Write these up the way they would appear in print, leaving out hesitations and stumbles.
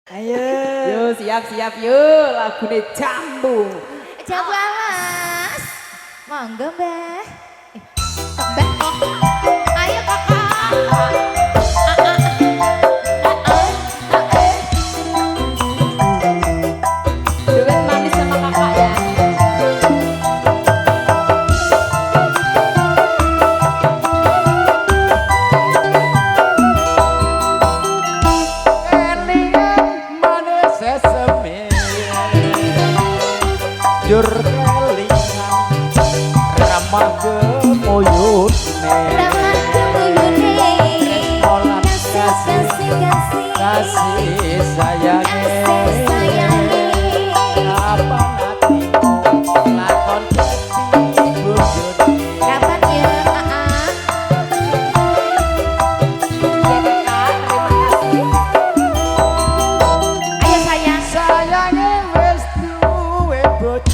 Ayo. Yo siap-siap yuk lagune Jambu. Jambu awas. Monggo, Mbah. Mbah kok. Ayo Kakak. Duet manis sama Kakak ya. Jur kelingan ramah gemuyune molan kasih sayange apa nanti lakon jadi bojone Kapan ya, Oke Kakak, terima kasih. Ayo sayang. sayange wis duwe bojo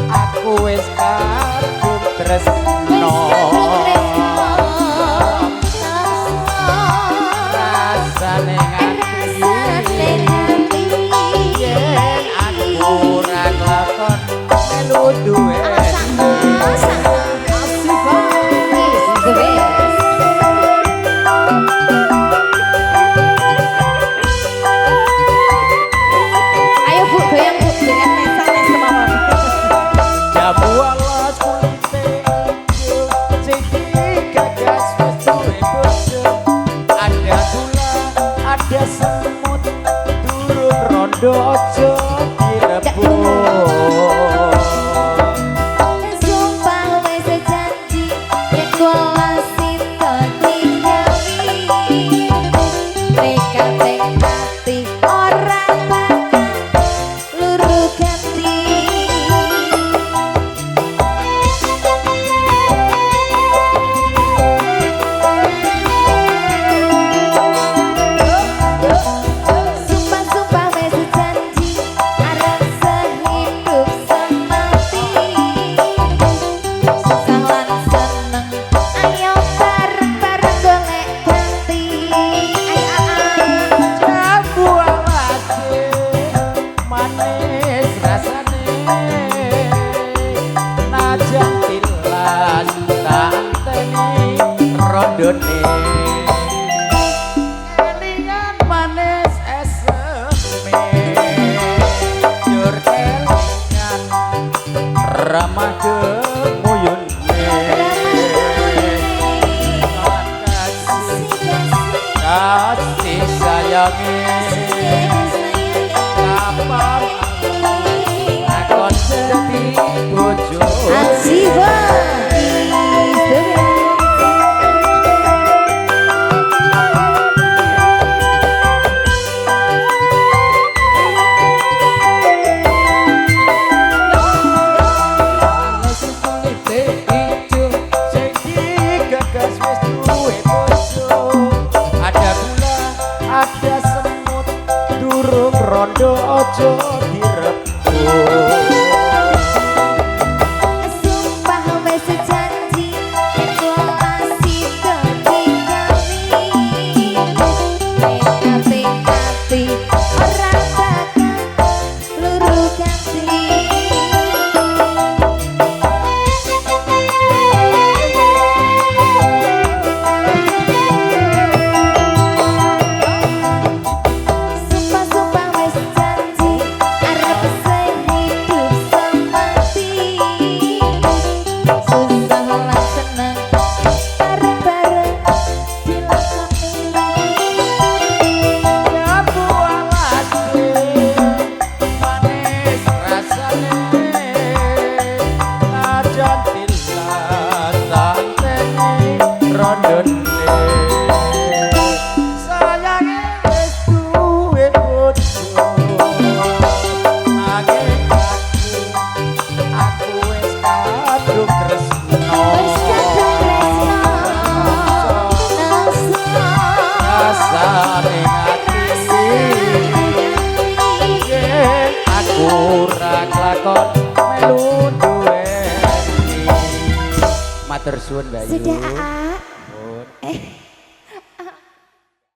aku wis kadung tresno rasane ngati yen aku ora kelakon melu duwe Ayo Bu, goyang Bu dengan mental semawon. jamu alas kulite ijo sing digagas wis duwe bojo ada gula ada semut durung rondo aja direbut Sumpah wis janji yen kula sida tinggali tekate ati ora bakal luru ganti Sumpah wis janji arep sehidup semati susah lan seneng ayo bareng-bareng golek ganti ayo jamu alase manis rasane najan tilas tak anteni rondone kelingan manis eseme jur kelingan ramah gemuyune kasih sayange kapan lakon jadi bojo Ajiwa kulite ijo sing digagas wis duwe bojo ada gula ada semut durung rondo aja direbut Sumpah wis janji yen kula sida tinggali tekate ati ora bakal luru ganti Sumpah wis janji arep sehidup semati susah lan seneng bareng-bareng dilakoni jamu alase manis rasane najan tilas anteni rondone sayange wis duwe bojo nanging aku wis kadung tresno wis kadung tresno rasane ngati yen aku ora kelakon melu duweni matur suwun Mbak Yu. Sudah, Aa.